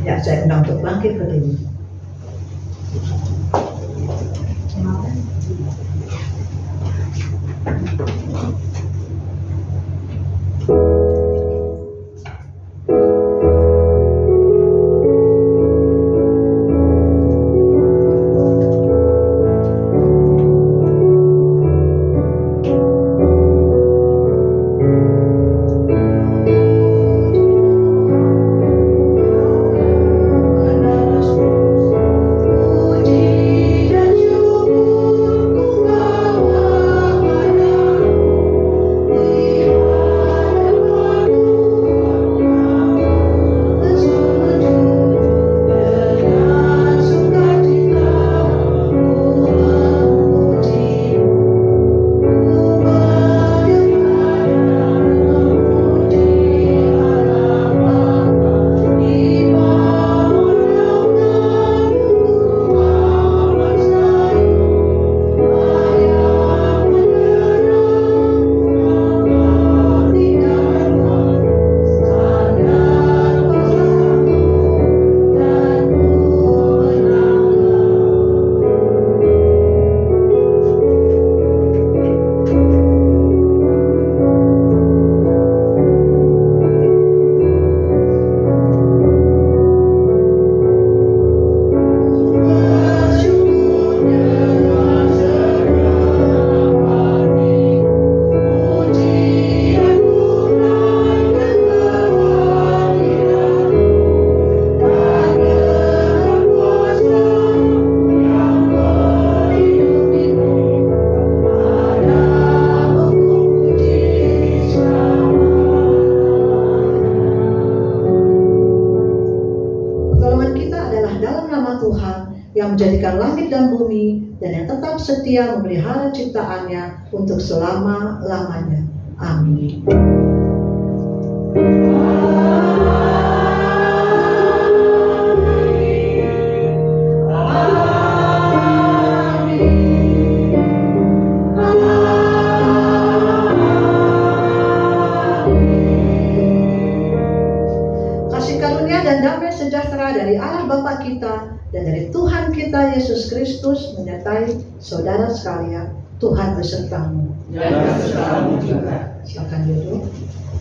Ya, saya undang untuk bangkit berdiri. Yang menjadikan langit dan bumi dan yang tetap setia memelihara ciptaannya untuk selama-lamanya. Amin. Kasih karunia dan damai sejahtera dari Allah Bapa kita dan dari Tuhan kita Yesus Kristus menyertai saudara sekalian. Tuhan besertamu. Dan besertamu juga. Silakan duduk.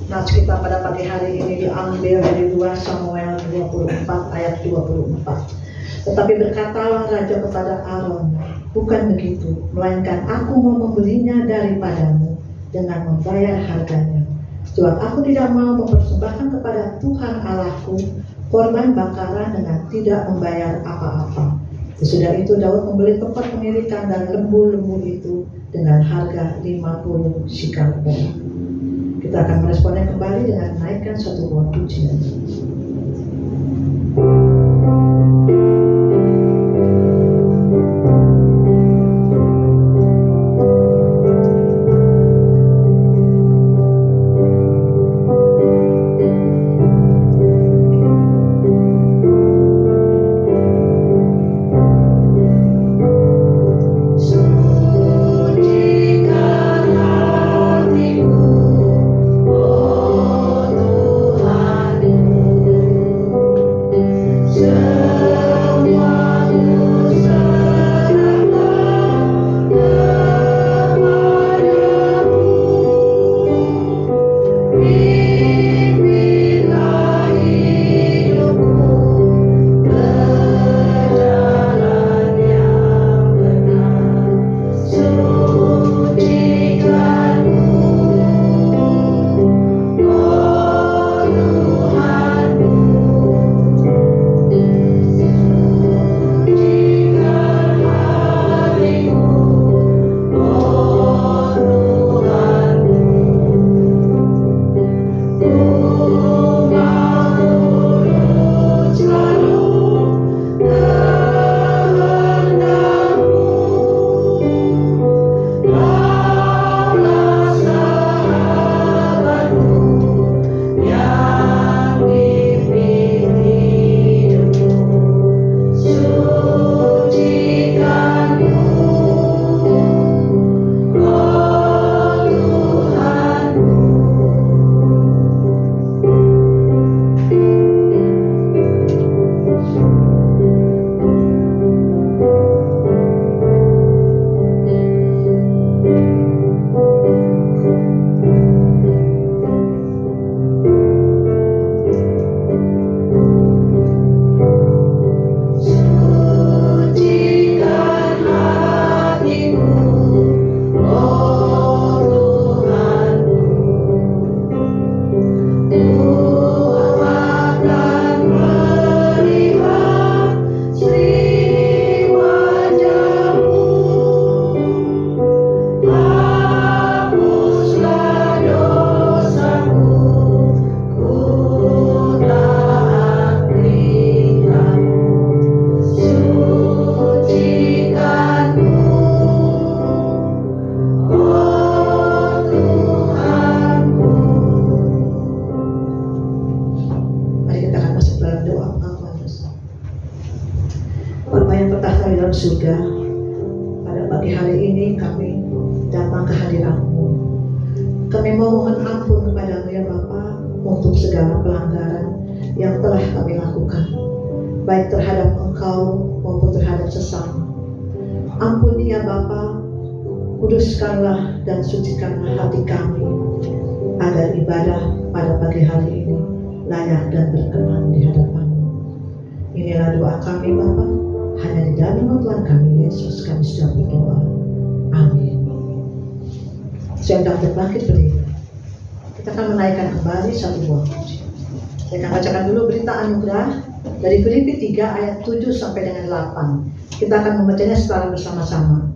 Nats kita pada pagi hari ini diambil dari 2 Samuel 24 ayat 24. Tetapi berkatalah raja kepada Aaron, bukan begitu, melainkan aku mau membelinya daripadamu dengan membayar harganya. Sebab aku tidak mau mempersembahkan kepada Tuhan Allahku korban bakaran dengan tidak membayar apa-apa. Sesudah itu Daud membeli tempat pengirikan dan lembu-lembu itu dengan harga 50 shikal perak. Kita akan meresponnya kembali dengan menaikkan satu buah pujian. Sucikan hatiku, oh Tuhan. kehadiran-Mu. Kami mohon ampun kepadamu ya Bapa untuk segala pelanggaran yang telah kami lakukan, baik terhadap Engkau maupun terhadap sesama. Ampuni ya Bapa, kuduskanlah dan sucikanlah hati kami, agar ibadah pada pagi hari ini layak dan berkenan di hadapan-Mu. Inilah doa kami Bapa, hanya di dalam nama Tuhan kami Yesus kami sudah berdoa. Amin. Saya hendak berbangkit berdiri. Kita akan menaikkan kembali satu buah puji. Saya akan bacakan dulu berita anugerah dari Filipi 3 ayat 7 sampai dengan 8. Kita akan membacanya secara bersama-sama.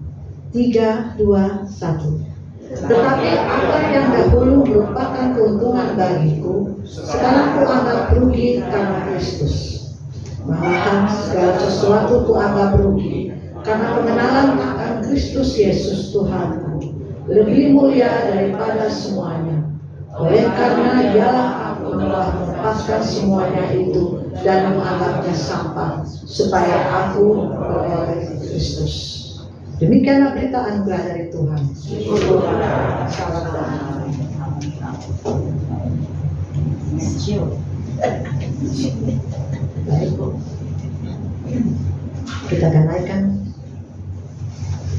3, 2, 1. Tetapi apa yang dahulu merupakan keuntungan bagiku, sekarang kuanggap rugi karena Kristus. Malahan segala sesuatu kuanggap rugi karena pengenalan akan Kristus Yesus Tuhanku lebih mulia daripada semuanya. Oleh karena Dialah aku telah melepaskan semuanya itu dan menganggapnya sampah, supaya aku beroleh Kristus. Demikianlah berita anugerah dari Tuhan. Salam damai. Baik, kita akan naikkan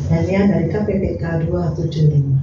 nyanyian dari KPPK 275.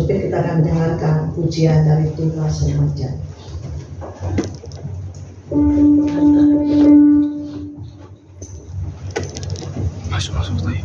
Kita akan mendengarkan pujian dari Tugas Remaja. Masuk tadi.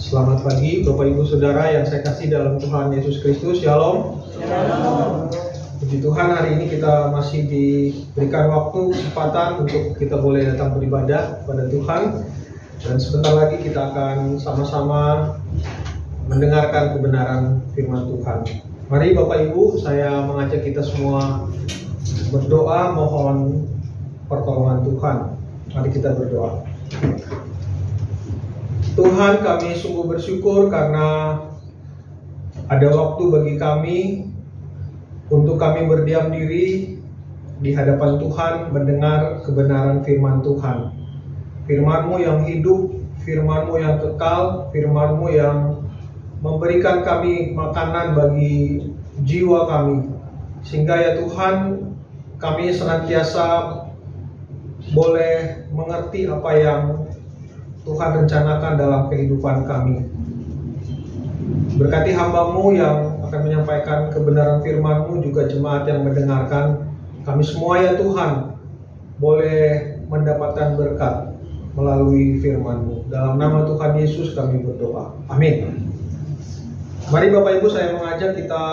Selamat pagi Bapak Ibu Saudara yang saya kasih dalam Tuhan Yesus Kristus. Shalom. Puji Tuhan, hari ini kita masih diberikan waktu, kesempatan untuk kita boleh datang beribadah pada Tuhan. Dan sebentar lagi kita akan sama-sama mendengarkan kebenaran firman Tuhan. Mari Bapak Ibu, saya mengajak kita semua berdoa mohon pertolongan Tuhan. Mari kita berdoa. Tuhan, kami sungguh bersyukur karena ada waktu bagi kami untuk kami berdiam diri di hadapan Tuhan, mendengar kebenaran firman Tuhan. Firman-Mu yang hidup, firman-Mu yang kekal, firman-Mu yang memberikan kami makanan bagi jiwa kami. Sehingga ya Tuhan, kami senantiasa boleh mengerti apa yang Tuhan rencanakan dalam kehidupan kami. Berkati hamba-Mu yang akan menyampaikan kebenaran firman-Mu, juga jemaat yang mendengarkan. Kami semua ya Tuhan boleh mendapatkan berkat melalui firman-Mu. Dalam nama Tuhan Yesus kami berdoa. Amin. Mari Bapak Ibu, saya mengajak kita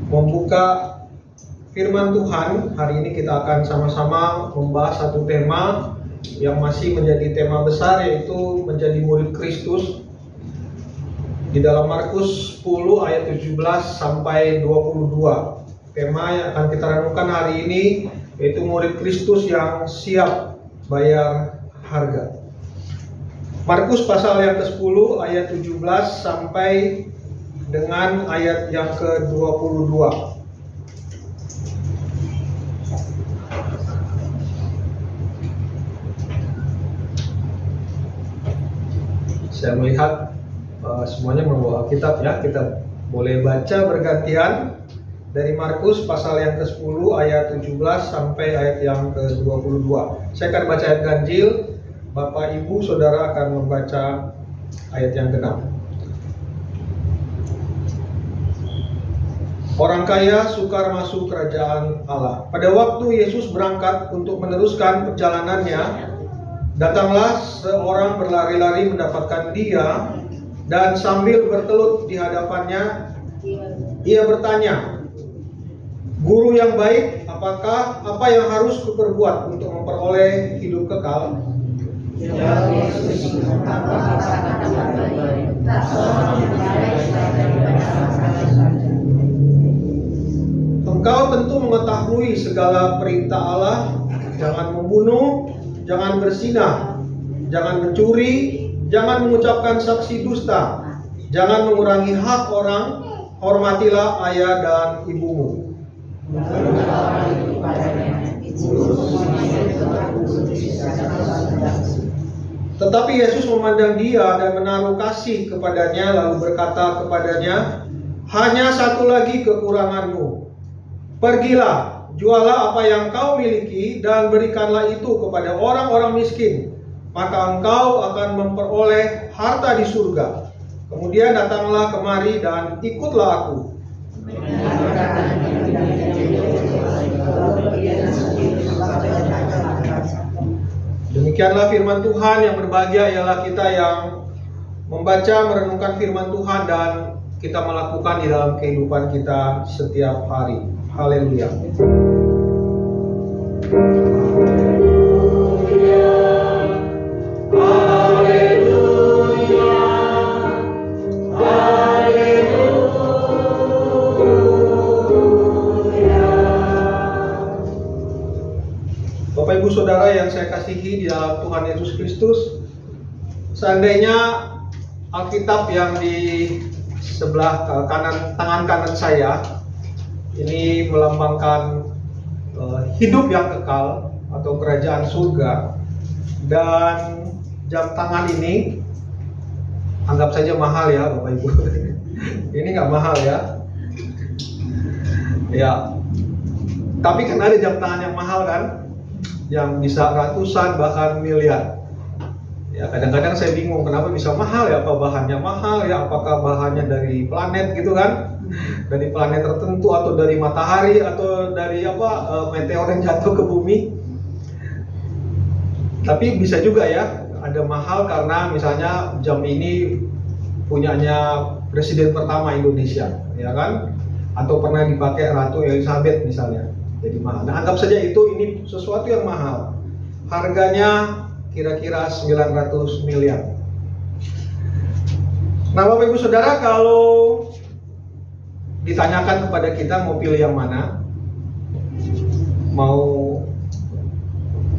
membuka firman Tuhan. Hari ini kita akan sama-sama membahas satu tema yang masih menjadi tema besar, yaitu menjadi murid Kristus. Di dalam Markus 10 ayat 17 sampai 22. Tema yang akan kita renungkan hari ini yaitu murid Kristus yang siap bayar harga. Markus pasal yang ke-10 ayat 17 sampai dengan ayat yang ke-22. Saya melihat semuanya membawa Alkitab ya. Kita boleh baca bergantian dari Markus pasal yang ke-10 ayat 17 sampai ayat yang ke-22. Saya akan baca ayat ganjil, Bapak Ibu Saudara akan membaca ayat yang ke-6. Orang kaya sukar masuk kerajaan Allah. Pada waktu Yesus berangkat untuk meneruskan perjalanannya, datanglah seorang berlari-lari mendapatkan dia, dan sambil bertelut di hadapannya, ia bertanya, "Guru yang baik, apa yang harus kuperbuat untuk memperoleh hidup kekal?" Engkau tentu mengetahui segala perintah Allah. Jangan membunuh, jangan berzinah, jangan mencuri, jangan mengucapkan saksi dusta, jangan mengurangi hak orang, hormatilah ayah dan ibumu. Tetapi Yesus memandang dia dan menaruh kasih kepadanya, lalu berkata kepadanya, "Hanya satu lagi kekuranganmu. Pergilah, jualah apa yang kau miliki dan berikanlah itu kepada orang-orang miskin, maka engkau akan memperoleh harta di surga. Kemudian datanglah kemari dan ikutlah aku." Demikianlah firman Tuhan. Yang berbahagia ialah kita yang membaca, merenungkan firman Tuhan dan kita melakukan di dalam kehidupan kita setiap hari. Haleluya. Bapak Ibu Saudara yang saya kasihi di dalam Tuhan Yesus Kristus, seandainya Alkitab yang di sebelah tangan kanan saya ini melambangkan hidup yang kekal atau kerajaan surga, dan jam tangan ini anggap saja mahal ya Bapak Ibu. Ini nggak mahal ya. Ya. Tapi kan ada jam tangan yang mahal kan, yang bisa ratusan bahkan miliar. Ya, kadang-kadang saya bingung kenapa bisa mahal ya, apa bahannya mahal ya, apakah bahannya dari planet gitu kan, dari planet tertentu atau dari matahari atau dari meteor yang jatuh ke bumi. Tapi bisa juga ya, ada mahal karena misalnya jam ini punyanya presiden pertama Indonesia, ya kan? Atau pernah dipakai Ratu Elizabeth misalnya, jadi mahal. Nah, anggap saja ini sesuatu yang mahal. Harganya kira-kira 900 miliar. Nah, Bapak Ibu Saudara, kalau ditanyakan kepada kita mau pilih yang mana, mau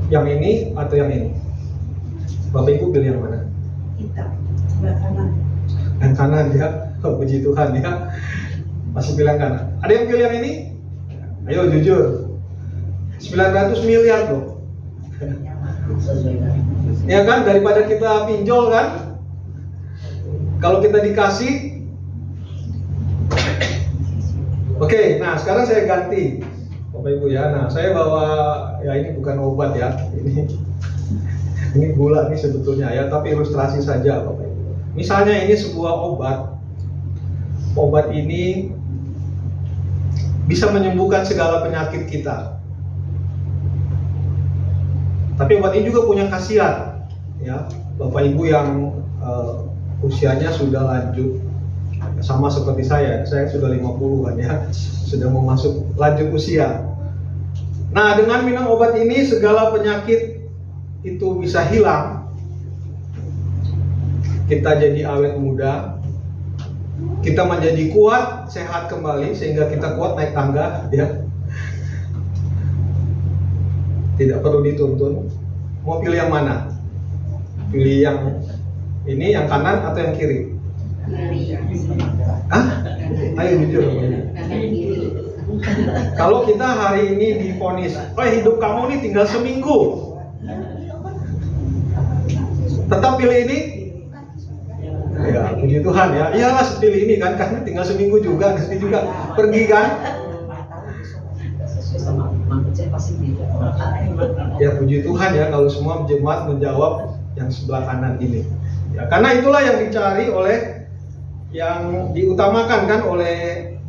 yang ini atau yang ini, Bapak Ibu pilih yang mana? Kita sebelah kanan. Yang kanan ya, oh, puji Tuhan ya, masih bilang kanan. Ada yang pilih yang ini? Ayo jujur, 900 miliar loh. Ya kan, daripada kita pinjol kan, kalau kita dikasih. Oke, nah sekarang saya ganti Bapak Ibu ya. Nah, saya bawa, ya ini bukan obat ya, ini gula nih sebetulnya ya, tapi ilustrasi saja Bapak Ibu. Misalnya ini sebuah obat ini bisa menyembuhkan segala penyakit kita. Tapi obat ini juga punya khasiat ya, Bapak Ibu yang usianya sudah lanjut, sama seperti saya sudah 50-an ya, sudah mau masuk lanjut usia. Nah, dengan minum obat ini segala penyakit itu bisa hilang. Kita jadi awet muda, kita menjadi kuat, sehat kembali, sehingga kita kuat naik tangga ya. Tidak perlu dituntun. Mau pilih yang mana? Pilih yang ini, yang kanan atau yang kiri? Hah? Ayo jujur. Kalau kita hari ini divonis, hidup kamu ini tinggal seminggu, tetap pilih ini? Ya, puji Tuhan ya. Iyalah pilih ini kan, karena tinggal seminggu juga, nanti juga pergi kan? Ya, puji Tuhan ya kalau semua jemaat menjawab yang sebelah kanan ini. Ya, karena itulah yang dicari oleh, yang diutamakan kan oleh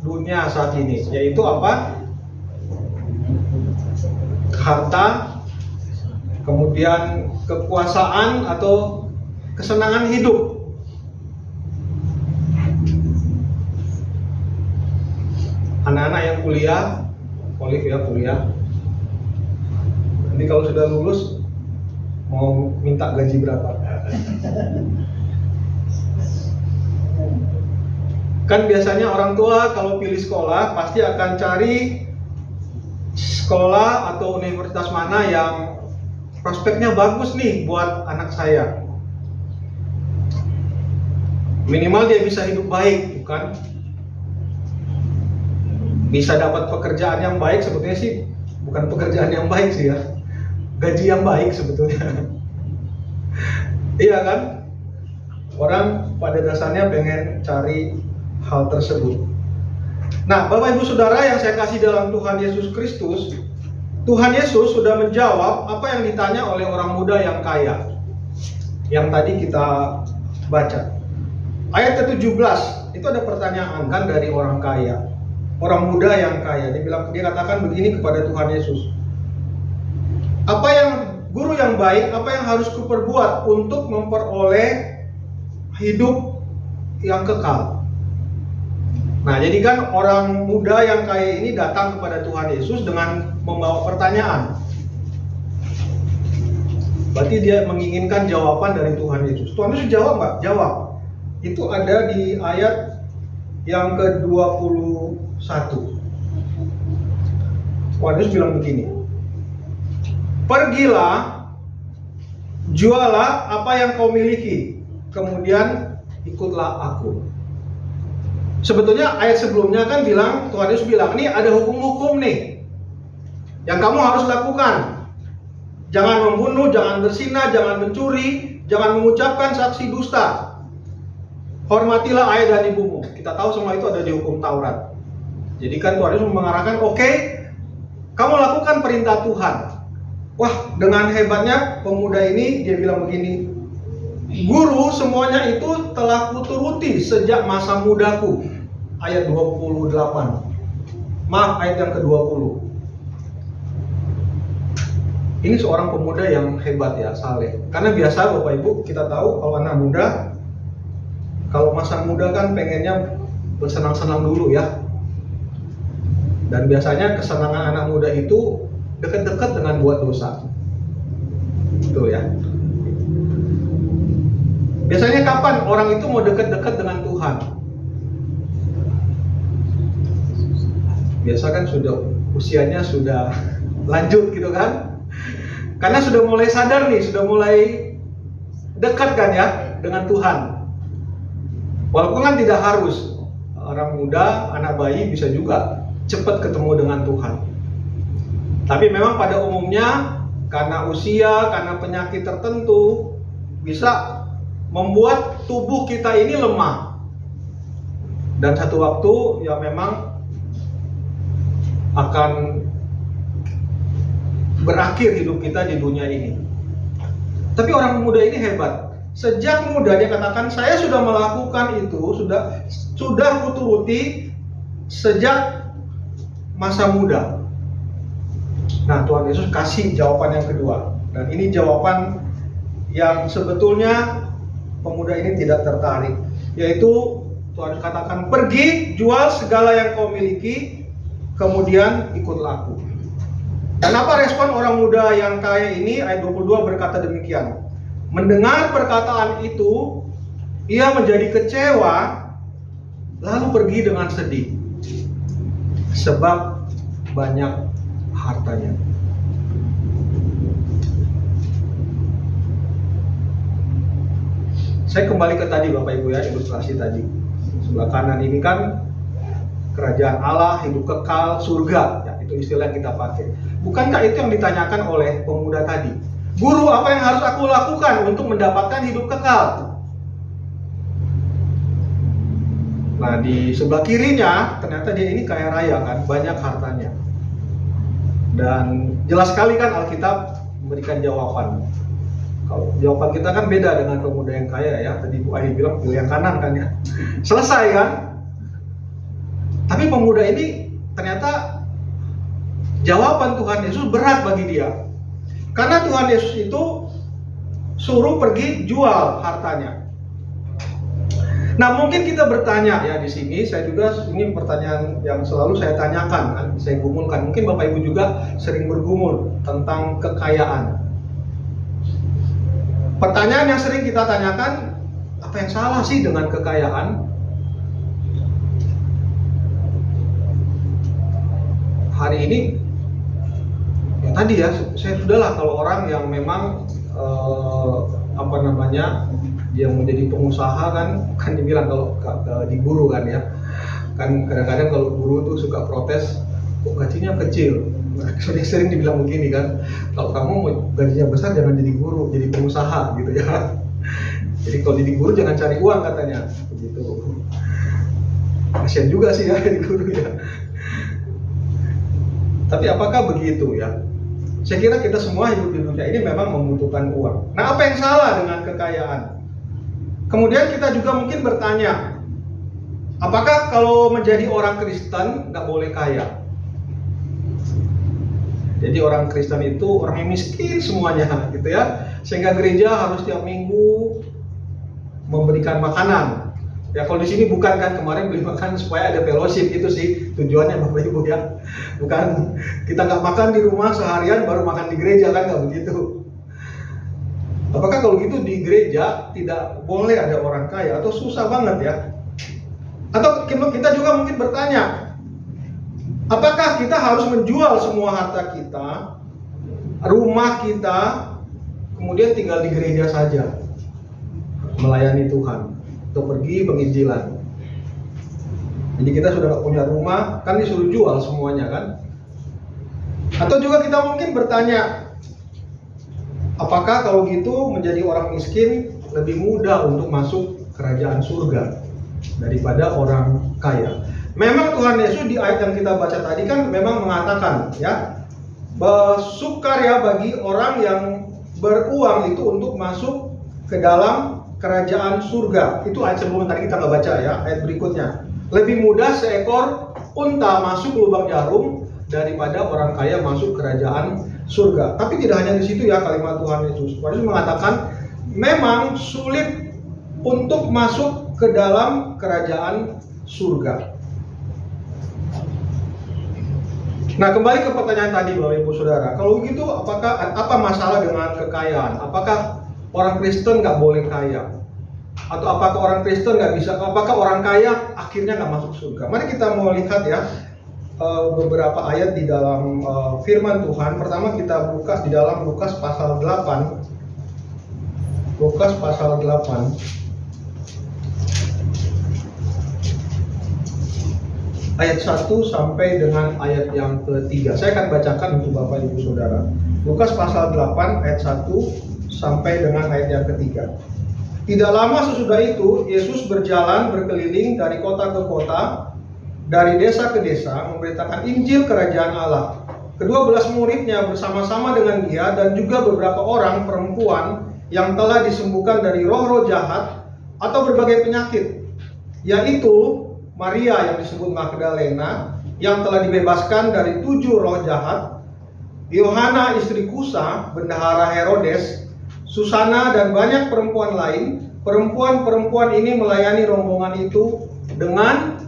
dunia saat ini, yaitu apa? Harta, kemudian kekuasaan atau kesenangan hidup. Anak-anak yang kuliah, Olive ya kuliah, nanti kalau sudah lulus mau minta gaji berapa? Kan biasanya orang tua kalau pilih sekolah pasti akan cari sekolah atau universitas mana yang prospeknya bagus nih buat anak saya. Minimal dia bisa hidup baik, bukan? Bisa dapat pekerjaan yang baik, sebetulnya sih bukan pekerjaan yang baik sih ya, gaji yang baik sebetulnya. Iya kan? Orang pada dasarnya pengen cari hal tersebut. Nah, Bapak Ibu Saudara yang saya kasih dalam Tuhan Yesus Kristus, Tuhan Yesus sudah menjawab apa yang ditanya oleh orang muda yang kaya, yang tadi kita baca. Ayat ke-17 itu ada pertanyaan kan dari orang kaya, orang muda yang kaya. Dia katakan begini kepada Tuhan Yesus, apa yang guru yang baik, apa yang harus kuperbuat untuk memperoleh hidup yang kekal? Nah, jadi kan orang muda yang kaya ini datang kepada Tuhan Yesus dengan membawa pertanyaan. Berarti dia menginginkan jawaban dari Tuhan Yesus. Tuhan Yesus jawab nggak? Jawab. Itu ada di ayat yang ke-21. Tuhan Yesus bilang begini, pergilah, jualah apa yang kau miliki, kemudian ikutlah aku. Sebetulnya ayat sebelumnya kan bilang, Tuhan Yesus bilang, ini ada hukum-hukum nih yang kamu harus lakukan. Jangan membunuh, jangan berzina, jangan mencuri, jangan mengucapkan saksi dusta. Hormatilah ayah dan ibumu. Kita tahu semua itu ada di hukum Taurat. Jadi kan Tuhan Yesus mengarahkan, oke, kamu lakukan perintah Tuhan. Wah, dengan hebatnya pemuda ini dia bilang begini, guru, semuanya itu telah kuturuti sejak masa mudaku. Ayat 28. Maaf, ayat yang ke-20. Ini seorang pemuda yang hebat ya, Saleh. Karena biasa Bapak Ibu kita tahu kalau anak muda, kalau masa muda kan pengennya bersenang-senang dulu ya. Dan biasanya kesenangan anak muda itu dekat-dekat dengan buat dosa. Betul ya. Biasanya kapan orang itu mau dekat-dekat dengan Tuhan? Biasa kan sudah usianya sudah lanjut gitu kan. Karena sudah mulai sadar nih, sudah mulai dekat kan ya dengan Tuhan. Walaupun kan tidak harus, orang muda, anak bayi bisa juga cepat ketemu dengan Tuhan. Tapi memang pada umumnya karena usia, karena penyakit tertentu bisa membuat tubuh kita ini lemah. Dan satu waktu ya memang akan berakhir hidup kita di dunia ini. Tapi orang muda ini hebat. Sejak muda dia katakan, saya sudah melakukan itu, sudah kuturuti sejak masa muda. Nah, Tuhan Yesus kasih jawaban yang kedua. Dan ini jawaban yang sebetulnya pemuda ini tidak tertarik. Yaitu Tuhan katakan, pergi, jual segala yang kau miliki, kemudian ikutlah aku. Dan apa respon orang muda yang kaya ini? Ayat 22 berkata demikian. Mendengar perkataan itu, ia menjadi kecewa, lalu pergi dengan sedih. Sebab banyak hartanya. Saya kembali ke tadi Bapak Ibu ya, ilustrasi tadi. Sebelah kanan ini kan kerajaan Allah, hidup kekal, surga. Ya, itu istilah yang kita pakai. Bukankah itu yang ditanyakan oleh pemuda tadi? Guru, apa yang harus aku lakukan untuk mendapatkan hidup kekal? Nah, di sebelah kirinya ternyata dia ini kaya raya kan, banyak hartanya. Dan jelas sekali kan Alkitab memberikan jawaban. Kalau jawaban kita kan beda dengan pemuda yang kaya ya. Tadi Bu Ayi bilang pilih yang kanan kan ya. Selesai kan? Tapi pemuda ini ternyata jawaban Tuhan Yesus berat bagi dia. Karena Tuhan Yesus itu suruh pergi jual hartanya. Nah, mungkin kita bertanya ya di sini, saya juga ini pertanyaan yang selalu saya tanyakan, kan, saya gumulkan. Mungkin Bapak Ibu juga sering bergumul tentang kekayaan. Pertanyaan yang sering kita tanyakan, apa yang salah sih dengan kekayaan? Hari ini ya tadi ya, saya sudahlah kalau orang yang memang dia mau jadi pengusaha kan dibilang kalau di guru kan ya, kan kadang-kadang kalau guru tuh suka protes, kok gajinya kecil. Soalnya sering dibilang begini kan, kalau kamu mau gajinya besar jangan jadi guru, jadi pengusaha gitu ya. Jadi kalau jadi guru jangan cari uang katanya, begitu. Kasian juga sih ya jadi guru ya. Tapi apakah begitu ya? Saya kira kita semua hidup di dunia ini memang membutuhkan uang. Nah, apa yang salah dengan kekayaan? Kemudian kita juga mungkin bertanya, apakah kalau menjadi orang Kristen nggak boleh kaya? Jadi orang Kristen itu orang yang miskin semuanya gitu ya. Sehingga gereja harus tiap minggu memberikan makanan. Ya kalau di sini bukan kan kemarin beli makan supaya ada fellowship, itu sih tujuannya Bapak Ibu ya. Bukan kita nggak makan di rumah seharian baru makan di gereja, kan nggak begitu. Apakah kalau gitu di gereja tidak boleh ada orang kaya atau susah banget ya? Atau kita juga mungkin bertanya, apakah kita harus menjual semua harta kita, rumah kita, kemudian tinggal di gereja saja melayani Tuhan? Atau pergi penginjilan. Jadi kita sudah nggak punya rumah, kan disuruh jual semuanya kan? Atau juga kita mungkin bertanya, apakah kalau gitu menjadi orang miskin lebih mudah untuk masuk kerajaan surga daripada orang kaya? Memang Tuhan Yesus di ayat yang kita baca tadi kan memang mengatakan ya, bersukaria bagi orang yang beruang itu untuk masuk ke dalam kerajaan surga. Itu ayat sebelum tadi kita nggak baca ya, ayat berikutnya. Lebih mudah seekor unta masuk lubang jarum daripada orang kaya masuk kerajaan surga. Tapi tidak hanya di situ ya kalimat Tuhan Yesus. Tuhan Yesus mengatakan memang sulit untuk masuk ke dalam kerajaan surga. Nah, kembali ke pertanyaan tadi Bapak Ibu Saudara. Kalau begitu apa masalah dengan kekayaan? Apakah orang Kristen nggak boleh kaya? Atau apakah orang Kristen nggak bisa? Apakah orang kaya akhirnya nggak masuk surga? Mari kita mau lihat ya beberapa ayat di dalam firman Tuhan. Pertama kita buka di dalam Lukas pasal 8. Lukas pasal 8. Ayat 1 sampai dengan ayat yang ketiga. Saya akan bacakan untuk Bapak Ibu Saudara. Lukas pasal 8 ayat 1 sampai dengan ayat yang ketiga. Tidak lama sesudah itu, Yesus berjalan berkeliling dari kota ke kota, dari desa ke desa, memberitakan Injil Kerajaan Allah. Kedua belas muridnya bersama-sama dengan dia dan juga beberapa orang perempuan yang telah disembuhkan dari roh-roh jahat atau berbagai penyakit, yaitu Maria yang disebut Magdalena, yang telah dibebaskan dari 7 roh jahat, Yohana istri Kusa, bendahara Herodes, Susana dan banyak perempuan lain. Perempuan-perempuan ini melayani rombongan itu dengan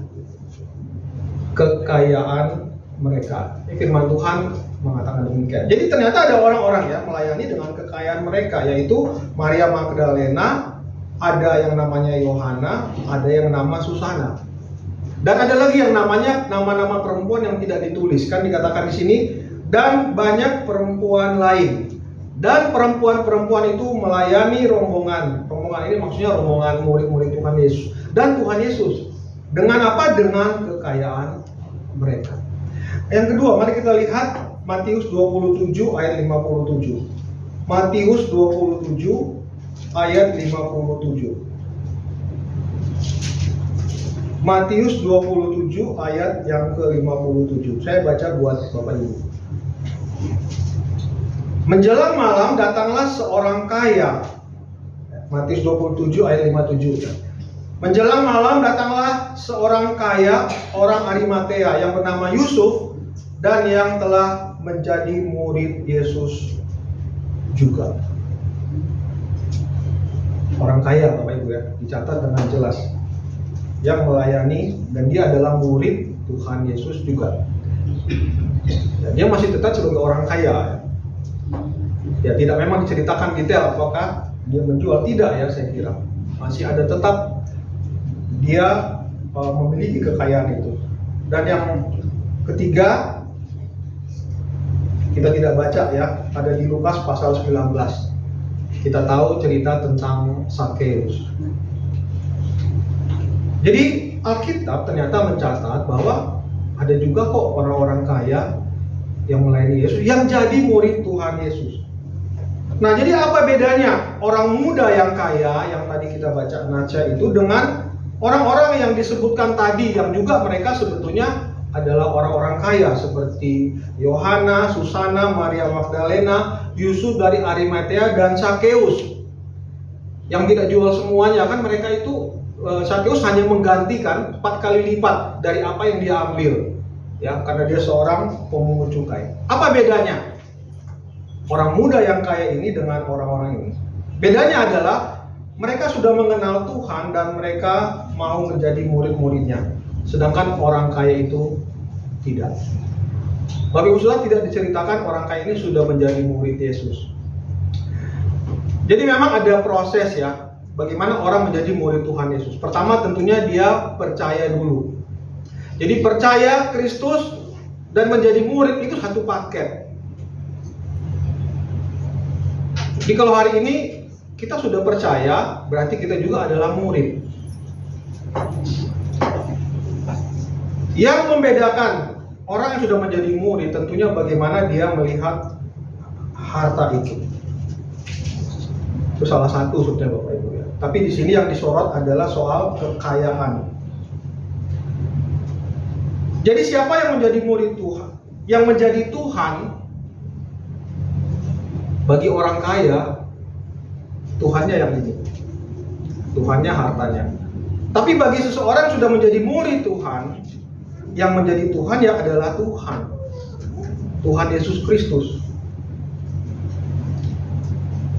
kekayaan mereka. Firman Tuhan mengatakan demikian. Jadi ternyata ada orang-orang ya melayani dengan kekayaan mereka, yaitu Maria Magdalena, ada yang namanya Yohana, ada yang nama Susana. Dan ada lagi yang namanya nama-nama perempuan yang tidak ditulis, kan dikatakan di sini, dan banyak perempuan lain. Dan perempuan-perempuan itu melayani rombongan. Rombongan ini maksudnya rombongan murid-murid Tuhan Yesus. Dan Tuhan Yesus. Dengan apa? Dengan kekayaan mereka. Yang kedua, mari kita lihat Matius 27 ayat 57. Matius 27 ayat 57. Matius 27 ayat yang ke-57. Saya baca buat Bapak Ibu. Menjelang malam datanglah seorang kaya. Matius 27 ayat 57. Menjelang malam datanglah seorang kaya, orang Arimatea yang bernama Yusuf dan yang telah menjadi murid Yesus juga. Orang kaya Bapak Ibu ya, dicatat dengan jelas. Yang melayani dan dia adalah murid Tuhan Yesus juga. Dan dia masih tetap sebagai orang kaya. Ya tidak memang diceritakan detail apakah dia menjual, tidak ya saya kira. Masih ada tetap dia memiliki kekayaan itu. Dan yang ketiga kita tidak baca ya, ada di Lukas pasal 19. Kita tahu cerita tentang Sakeus. Jadi Alkitab ternyata mencatat bahwa ada juga kok orang-orang kaya yang melayani Yesus, yang jadi murid Tuhan Yesus. Nah, jadi apa bedanya orang muda yang kaya yang tadi kita baca Naca itu dengan orang-orang yang disebutkan tadi yang juga mereka sebetulnya adalah orang-orang kaya seperti Yohana, Susana, Maria Magdalena, Yusuf dari Arimatea dan Sakeus yang tidak jual semuanya, kan mereka itu Sakeus hanya menggantikan 4 kali lipat dari apa yang dia ambil ya, karena dia seorang pemungut cukai. Apa bedanya orang muda yang kaya ini dengan orang-orang ini? Bedanya adalah mereka sudah mengenal Tuhan dan mereka mau menjadi murid-muridnya, sedangkan orang kaya itu tidak. Bapak Ibu Saudara, tidak diceritakan orang kaya ini sudah menjadi murid Yesus. Jadi memang ada proses ya, bagaimana orang menjadi murid Tuhan Yesus. Pertama tentunya dia percaya dulu. Jadi percaya Kristus dan menjadi murid itu satu paket. Jadi kalau hari ini kita sudah percaya, berarti kita juga adalah murid. Yang membedakan orang yang sudah menjadi murid tentunya bagaimana dia melihat harta itu. Itu salah satu sebetulnya Bapak Ibu ya. Tapi di sini yang disorot adalah soal kekayaan. Jadi siapa yang menjadi murid Tuhan? Yang menjadi Tuhan bagi orang kaya, Tuhannya yang ini, Tuhannya hartanya. Tapi bagi seseorang yang sudah menjadi murid Tuhan, yang menjadi Tuhan ya adalah Tuhan Yesus Kristus.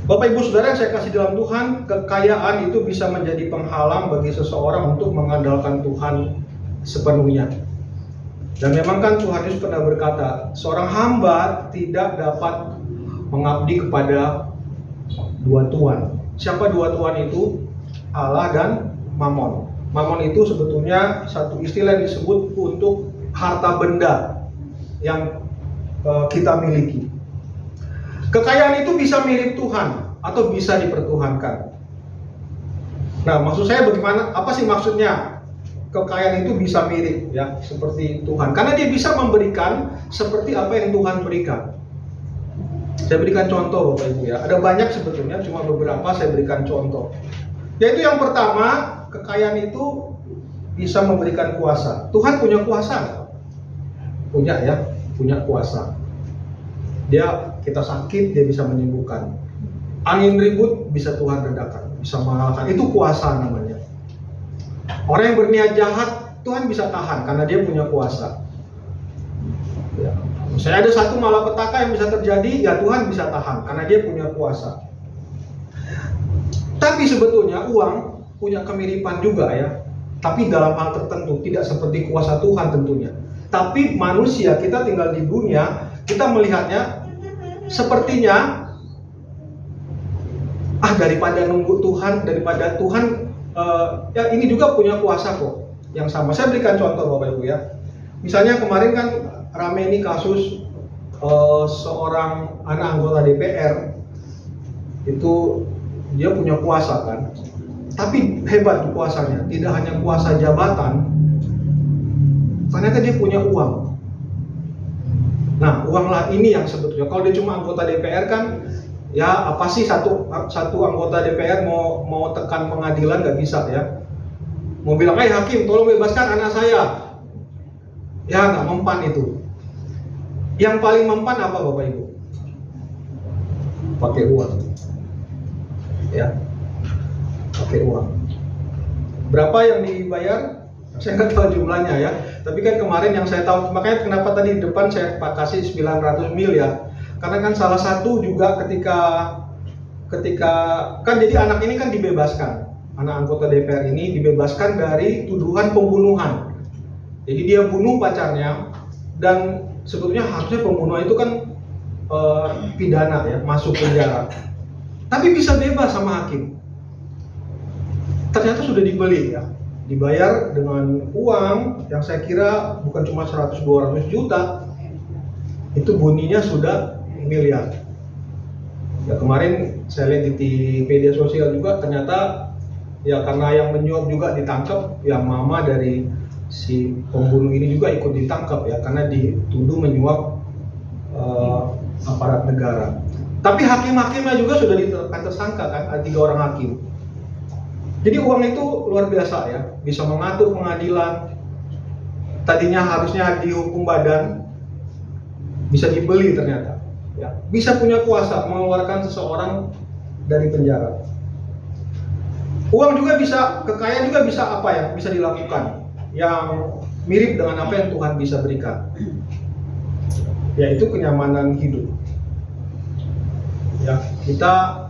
Bapak Ibu Saudara yang saya kasih dalam Tuhan, kekayaan itu bisa menjadi penghalang bagi seseorang untuk mengandalkan Tuhan sepenuhnya. Dan memang kan Tuhan Yesus pernah berkata, seorang hamba tidak dapat mengabdi kepada dua tuan. Siapa dua tuan itu? Allah dan Mamon. Mamon itu sebetulnya satu istilah yang disebut untuk harta benda yang kita miliki. Kekayaan itu bisa milik Tuhan atau bisa dipertuhankan. Nah, maksud saya bagaimana? Apa sih maksudnya? Kekayaan itu bisa milik, ya, seperti Tuhan. Karena dia bisa memberikan seperti apa yang Tuhan berikan. Saya berikan contoh, Bapak Ibu, ya. Ada banyak sebetulnya, cuma beberapa saya berikan contoh. Yaitu yang pertama, kekayaan itu bisa memberikan kuasa. Tuhan punya kuasa, punya, ya, punya kuasa. Kita sakit, dia bisa menyembuhkan. Angin ribut bisa Tuhan redakan, bisa mengalahkan. Itu kuasa namanya. Orang yang berniat jahat, Tuhan bisa tahan karena dia punya kuasa. Ya. Misalnya ada satu malapetaka yang bisa terjadi, ya Tuhan bisa tahan karena dia punya kuasa. Tapi sebetulnya uang punya kemiripan juga, ya. Tapi dalam hal tertentu, tidak seperti kuasa Tuhan tentunya. Tapi manusia, kita tinggal di dunia, kita melihatnya sepertinya daripada nunggu Tuhan, daripada Tuhan ya ini juga punya kuasa kok yang sama. Saya berikan contoh Bapak Ibu, ya. Misalnya kemarin kan rame ini kasus seorang anak anggota DPR itu dia punya kuasa kan, tapi hebat kuasanya, tidak hanya kuasa jabatan, ternyata dia punya uang. Nah, uanglah ini yang sebetulnya, kalau dia cuma anggota DPR kan, ya apa sih satu anggota DPR mau tekan pengadilan nggak bisa, ya. Mau bilang, hakim tolong bebaskan anak saya, ya nggak mempan itu. Yang paling mempan apa Bapak Ibu? Pakai uang, ya, pakai uang. Berapa yang dibayar? Saya nggak tahu jumlahnya, ya. Tapi kan kemarin yang saya tahu, makanya kenapa tadi di depan saya kasih 900 miliar. Karena kan salah satu juga ketika kan jadi anak ini kan dibebaskan. Anak anggota DPR ini dibebaskan dari tuduhan pembunuhan. Jadi dia bunuh pacarnya, dan sebetulnya harusnya pembunuhan itu kan pidana, ya, masuk penjara. Tapi bisa bebas sama hakim. Ternyata sudah dibeli, ya. Dibayar dengan uang yang saya kira bukan cuma 100-200 juta, itu bunyinya sudah miliar. Ya, kemarin saya lihat di media sosial juga, ternyata ya karena yang menyuap juga ditangkap, yang mama dari si pembunuh ini juga ikut ditangkap, ya, karena dituduh menyuap aparat negara. Tapi hakim-hakimnya juga sudah ditetapkan tersangka kan, ada 3 orang hakim. Jadi uang itu luar biasa, ya, bisa mengatur pengadilan. Tadinya harusnya dihukum badan, bisa dibeli ternyata, ya. Bisa punya kuasa mengeluarkan seseorang dari penjara. Uang juga bisa, kekayaan juga bisa apa ya, bisa dilakukan yang mirip dengan apa yang Tuhan bisa berikan, yaitu kenyamanan hidup. Ya, kita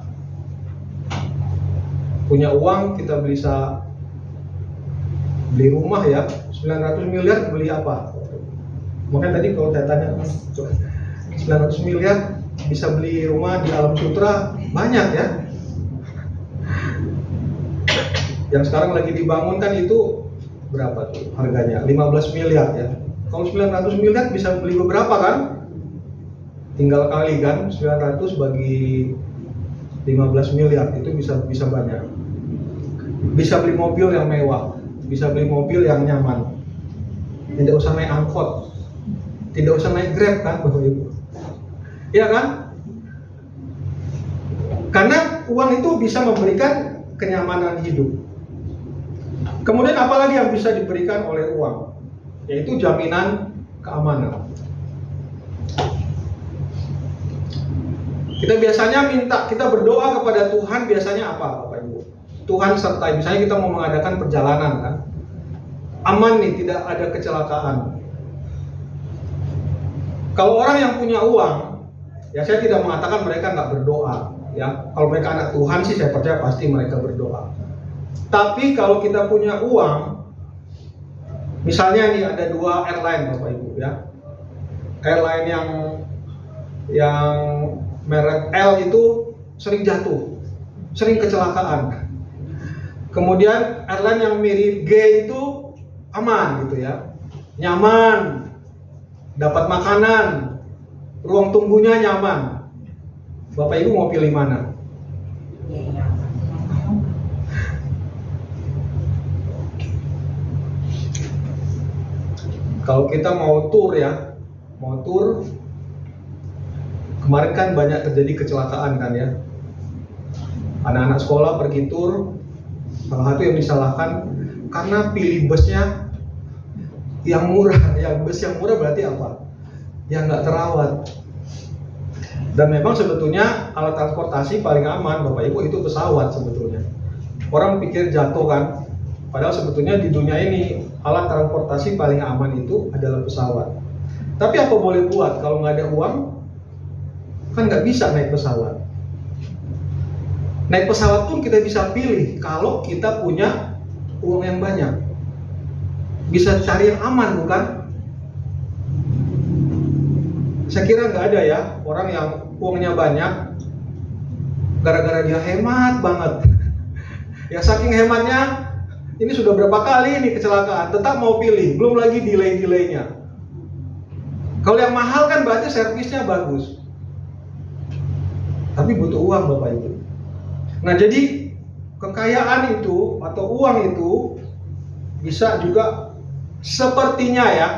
punya uang, kita bisa beli rumah, ya. 900 miliar beli apa? Makanya tadi kalau saya tanya, 900 miliar bisa beli rumah di Alam Sutra, banyak, ya. Yang sekarang lagi dibangun kan itu berapa tuh harganya? 15 miliar, ya. Kalau 900 miliar bisa beli beberapa kan? Tinggal kali kan, 900 bagi 15 miliar itu bisa banyak. Bisa beli mobil yang mewah, bisa beli mobil yang nyaman. Tidak usah naik angkot, tidak usah naik Grab kan Bapak Ibu. Iya kan? Karena uang itu bisa memberikan kenyamanan hidup. Kemudian apalagi yang bisa diberikan oleh uang? Yaitu jaminan keamanan. Kita biasanya kita berdoa kepada Tuhan biasanya apa Bapak Ibu? Tuhan sertai, misalnya kita mau mengadakan perjalanan kan, aman nih, tidak ada kecelakaan. Kalau orang yang punya uang, ya saya tidak mengatakan mereka nggak berdoa, ya. Kalau mereka anak Tuhan sih saya percaya pasti mereka berdoa. Tapi kalau kita punya uang, misalnya nih ada 2 airline Bapak Ibu ya. Airline yang merek L itu sering jatuh, sering kecelakaan. Kemudian airline yang mirip G itu aman gitu ya, nyaman, dapat makanan, ruang tunggunya nyaman. Bapak Ibu mau pilih mana? Kalau kita mau tur ya, kemarin kan banyak terjadi kecelakaan kan ya. Anak-anak sekolah pergi tur, salah satu yang disalahkan karena pilih busnya yang murah. Yang bus yang murah berarti apa? Yang nggak terawat. Dan memang sebetulnya alat transportasi paling aman Bapak Ibu itu pesawat sebetulnya. Orang pikir jatuh kan, padahal sebetulnya di dunia ini alat transportasi paling aman itu adalah pesawat. Tapi apa boleh buat kalau nggak ada uang? Kan nggak bisa naik pesawat. Naik pesawat pun kita bisa pilih kalau kita punya uang yang banyak. Bisa cari yang aman bukan? Saya kira nggak ada ya orang yang uangnya banyak gara-gara dia hemat banget. Ya saking hematnya, ini sudah berapa kali ini kecelakaan, tetap mau pilih, belum lagi delay-delaynya. Kalau yang mahal kan berarti servisnya bagus, tapi butuh uang Bapak Ibu. Nah jadi kekayaan itu atau uang itu bisa juga sepertinya ya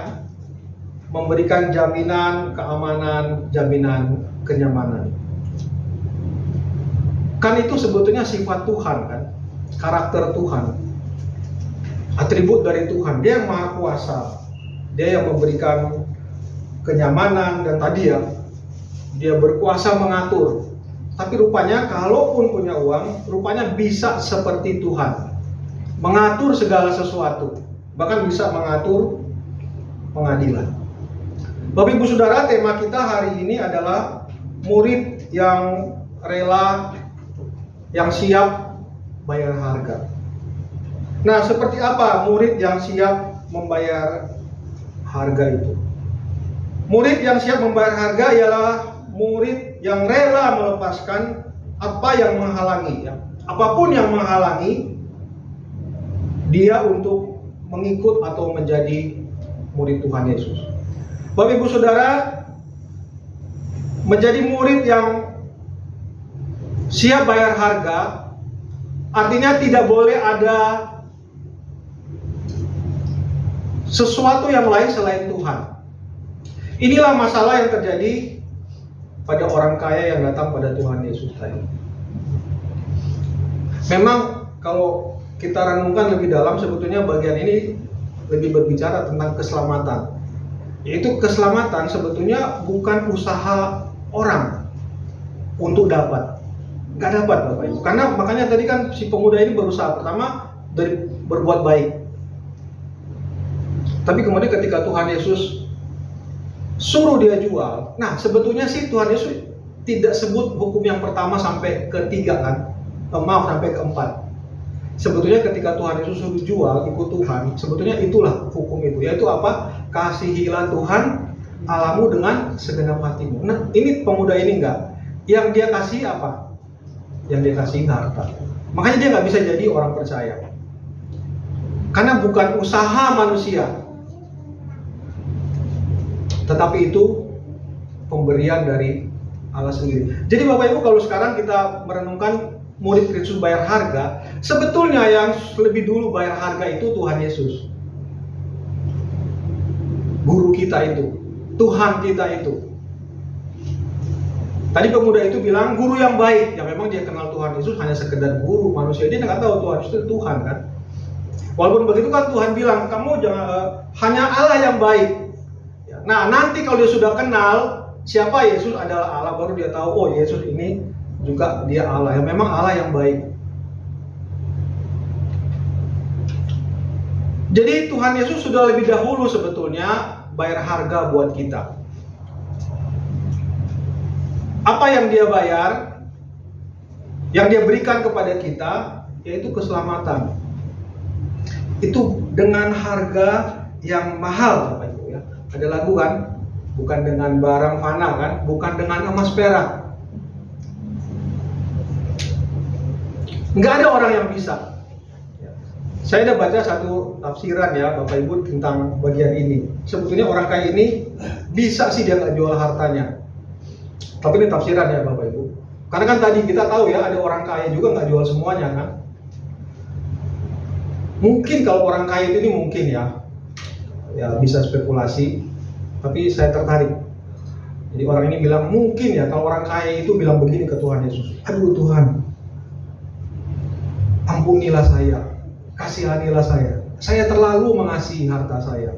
memberikan jaminan keamanan, jaminan kenyamanan. Kan itu sebetulnya sifat Tuhan kan, karakter Tuhan, atribut dari Tuhan. Dia yang maha kuasa, dia yang memberikan kenyamanan, dan tadi ya dia berkuasa mengatur. Tapi rupanya kalaupun punya uang, rupanya bisa seperti Tuhan, mengatur segala sesuatu, bahkan bisa mengatur pengadilan. Bapak Ibu Saudara, tema kita hari ini adalah murid yang rela, yang siap bayar harga. Nah, seperti apa murid yang siap membayar harga itu? Murid yang siap membayar harga ialah murid yang rela melepaskan apa yang menghalangi ya. Apapun yang menghalangi dia untuk mengikut atau menjadi murid Tuhan Yesus. Bapak Ibu Saudara, menjadi murid yang siap bayar harga artinya tidak boleh ada sesuatu yang lain selain Tuhan. Inilah masalah yang terjadi pada orang kaya yang datang pada Tuhan Yesus tadi. Memang kalau kita renungkan lebih dalam, sebetulnya bagian ini lebih berbicara tentang keselamatan. Yaitu keselamatan sebetulnya bukan usaha orang untuk dapat. Nggak dapat Bapak Ibu. Karena makanya tadi kan si pemuda ini berusaha pertama dari berbuat baik. Tapi kemudian ketika Tuhan Yesus suruh dia jual, nah sebetulnya sih Tuhan Yesus tidak sebut hukum yang pertama sampai ketiga kan, sampai keempat. Sebetulnya ketika Tuhan Yesus suruh jual ikut Tuhan, sebetulnya itulah hukum itu, yaitu apa? Kasihilah Tuhan Allahmu dengan segenap hatimu. Nah ini pemuda ini enggak, yang dia kasih apa? Yang dia kasih harta. Makanya dia nggak bisa jadi orang percaya, karena bukan usaha manusia, tetapi itu pemberian dari Allah sendiri. Jadi Bapak Ibu, kalau sekarang kita merenungkan murid Kristus bayar harga, sebetulnya yang lebih dulu bayar harga itu Tuhan Yesus, guru kita itu, Tuhan kita itu. Tadi pemuda itu bilang guru yang baik, ya memang dia kenal Tuhan Yesus hanya sekedar guru manusia, dia nggak tahu Tuhan Yesus itu Tuhan kan. Walaupun begitu kan Tuhan bilang kamu jangan hanya Allah yang baik. Nah nanti kalau dia sudah kenal siapa Yesus adalah Allah, baru dia tahu oh Yesus ini juga dia Allah, yang memang Allah yang baik. Jadi Tuhan Yesus sudah lebih dahulu sebetulnya bayar harga buat kita. Apa yang dia bayar? yang Dia berikan kepada kita, yaitu keselamatan. Itu dengan harga yang mahal, Bapak Ibu ya. Ada lagu kan, bukan dengan barang fana kan, bukan dengan emas perak. Nggak ada orang yang bisa. Saya udah baca satu tafsiran ya Bapak Ibu tentang bagian ini. Sebetulnya orang kaya ini bisa sih dia nggak jual hartanya. Tapi ini tafsiran ya Bapak Ibu. Karena kan tadi kita tahu ya ada orang kaya juga nggak jual semuanya kan. Mungkin kalau orang kaya ini mungkin ya bisa spekulasi. Tapi saya tertarik. Jadi orang ini bilang mungkin ya kalau orang kaya itu bilang begini ke Tuhan Yesus. Aduh Tuhan, ampunilah saya. Kasihanilah saya terlalu mengasihi harta saya.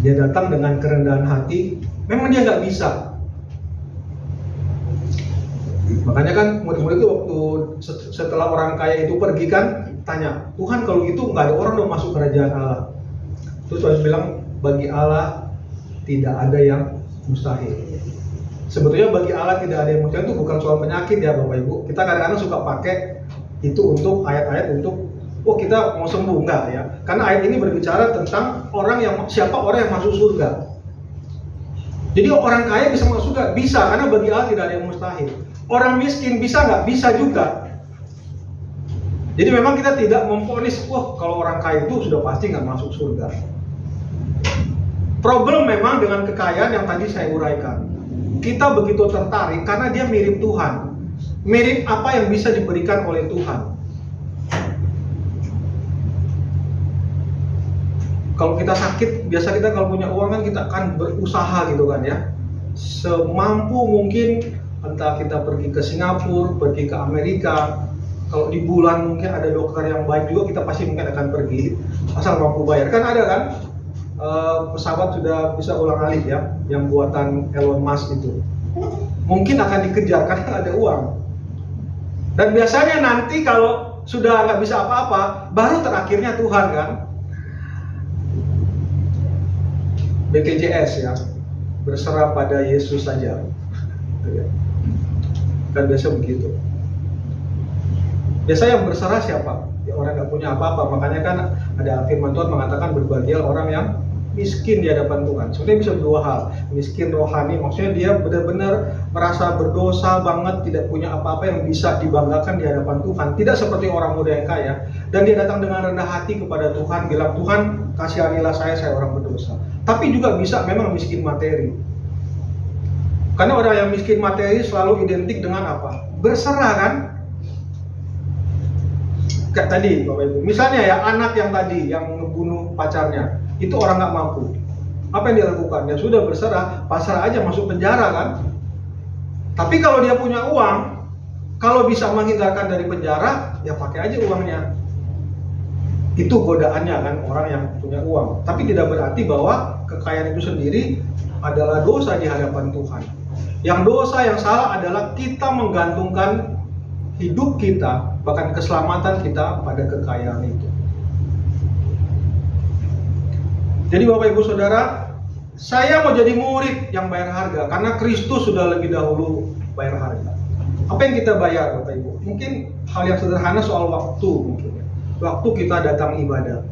Dia datang dengan kerendahan hati, memang dia nggak bisa. Makanya kan murid-murid itu waktu setelah orang kaya itu pergi kan, tanya, Tuhan kalau gitu nggak ada orang yang masuk kerajaan Allah. Terus Tuhan bilang, bagi Allah tidak ada yang mustahil. Sebetulnya bagi Allah tidak ada yang mustahil itu bukan soal penyakit ya Bapak Ibu. Kita kadang-kadang suka pakai itu untuk ayat-ayat untuk kita mau sembuh, enggak ya, karena ayat ini berbicara tentang siapa orang yang masuk surga. Jadi orang kaya bisa masuk surga, bisa, karena bagi Allah tidak ada yang mustahil. Orang miskin bisa nggak? Bisa juga. Jadi memang kita tidak memvonis kalau orang kaya itu sudah pasti nggak masuk surga. Problem memang dengan kekayaan yang tadi saya uraikan, kita begitu tertarik karena dia mirip Tuhan. Mirip apa yang bisa diberikan oleh Tuhan. Kalau kita sakit, biasa kita kalau punya uang kan kita akan berusaha gitu kan ya. Semampu mungkin, entah kita pergi ke Singapura, pergi ke Amerika. Kalau di bulan mungkin ada dokter yang baik juga, kita pasti mungkin akan pergi. Asal mampu bayar. Kan ada kan pesawat sudah bisa ulang-alik ya, yang buatan Elon Musk itu. Mungkin akan dikejar karena ada uang. Dan biasanya nanti kalau sudah nggak bisa apa-apa, baru terakhirnya Tuhan kan. BPJS ya, berserah pada Yesus saja. Kan biasa begitu. Biasa yang berserah siapa? Ya orang nggak punya apa-apa. Makanya kan ada firman Tuhan mengatakan berbahagialah orang yang miskin di hadapan Tuhan. Sebenarnya bisa dua hal, miskin rohani, maksudnya dia benar-benar merasa berdosa banget, tidak punya apa-apa yang bisa dibanggakan di hadapan Tuhan, tidak seperti orang muda yang kaya, dan dia datang dengan rendah hati kepada Tuhan, bilang Tuhan kasihanilah saya orang berdosa. Tapi juga bisa memang miskin materi, karena orang yang miskin materi selalu identik dengan apa? Berserah kan? Kayak tadi Bapak Ibu, misalnya ya anak yang tadi yang membunuh pacarnya, itu orang nggak mampu. Apa yang dia lakukan? Ya sudah berserah, pasrah aja masuk penjara kan. Tapi kalau dia punya uang, kalau bisa menghindarkan dari penjara, ya pakai aja uangnya. Itu godaannya kan orang yang punya uang. Tapi tidak berarti bahwa kekayaan itu sendiri adalah dosa di hadapan Tuhan. Yang dosa yang salah adalah kita menggantungkan hidup kita, bahkan keselamatan kita pada kekayaan itu. Jadi Bapak Ibu Saudara, saya mau jadi murid yang bayar harga karena Kristus sudah lebih dahulu bayar harga. Apa yang kita bayar Bapak Ibu? Mungkin hal yang sederhana soal waktu mungkin. Waktu kita datang ibadah.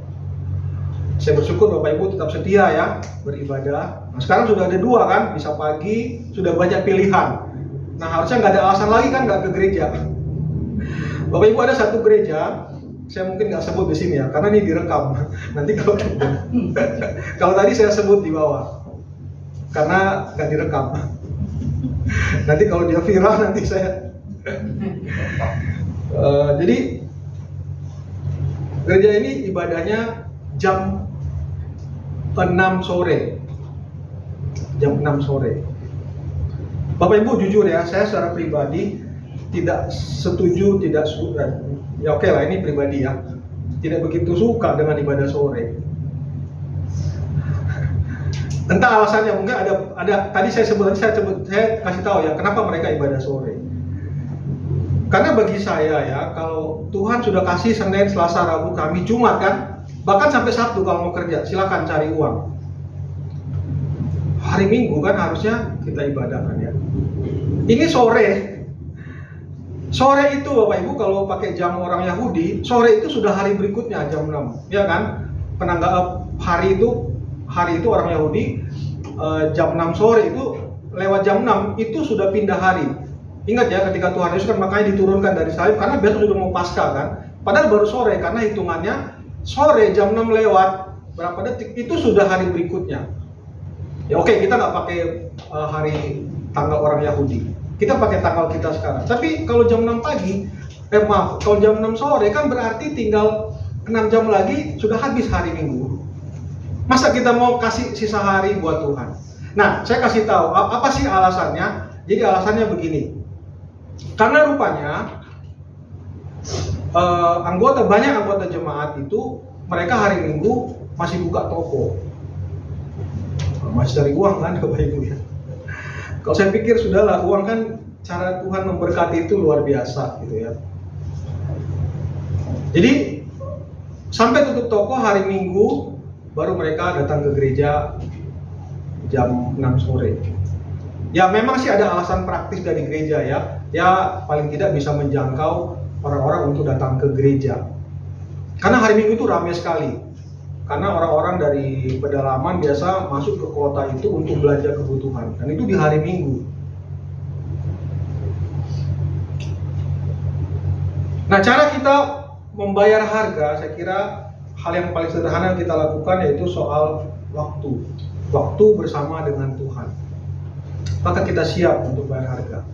Saya bersyukur Bapak Ibu tetap setia ya beribadah. Nah, sekarang sudah ada dua kan, bisa pagi, sudah banyak pilihan. Nah harusnya nggak ada alasan lagi kan nggak ke gereja. Bapak Ibu ada satu gereja, saya mungkin nggak sebut di sini ya, karena ini direkam. Nanti kalau tadi saya sebut di bawah, karena nggak direkam. Nanti kalau dia viral nanti saya. Jadi gereja ini ibadahnya jam 6 sore. Jam 6 sore. Bapak Ibu jujur ya, saya secara pribadi tidak setuju, tidak suka. Ya oke lah, ini pribadi ya. Tidak begitu suka dengan ibadah sore. Entah alasannya, mungkin ada tadi saya kasih tahu ya kenapa mereka ibadah sore. Karena bagi saya ya, kalau Tuhan sudah kasih Senin, Selasa, Rabu, Kamis, Jumat kan, bahkan sampai Sabtu kalau mau kerja, silakan cari uang. Hari Minggu kan harusnya kita ibadah kan ya. Ini sore, Sore itu Bapak Ibu kalau pakai jam orang Yahudi, sore itu sudah hari berikutnya jam 6, ya kan? Hari itu orang Yahudi jam 6 sore itu lewat jam 6 itu sudah pindah hari. Ingat ya, ketika Tuhan Yesus kan makanya diturunkan dari salib karena besok sudah mau Paskah kan. Padahal baru sore karena hitungannya sore jam 6 lewat berapa detik itu sudah hari berikutnya. Ya oke, kita nggak pakai hari tanggal orang Yahudi. Kita pakai tanggal kita sekarang. Tapi kalau jam 6 pagi, kalau jam 6 sore kan berarti tinggal 6 jam lagi sudah habis hari Minggu. Masa kita mau kasih sisa hari buat Tuhan? Nah, saya kasih tahu apa sih alasannya. Jadi alasannya begini. Karena rupanya banyak anggota jemaat itu mereka hari Minggu masih buka toko. Masih cari uang kan Bapak Ibu ya. Kalau saya pikir sudahlah, uang kan cara Tuhan memberkati itu luar biasa gitu ya. Jadi sampai tutup toko hari Minggu baru mereka datang ke gereja jam 6 sore. Ya memang sih ada alasan praktis dari gereja ya. Ya paling tidak bisa menjangkau orang-orang untuk datang ke gereja. Karena hari Minggu itu ramai sekali. Karena orang-orang dari pedalaman biasa masuk ke kota itu untuk belanja kebutuhan. Dan itu di hari Minggu. Nah, cara kita membayar harga, saya kira hal yang paling sederhana yang kita lakukan yaitu soal waktu. Waktu bersama dengan Tuhan. Maka kita siap untuk bayar harga.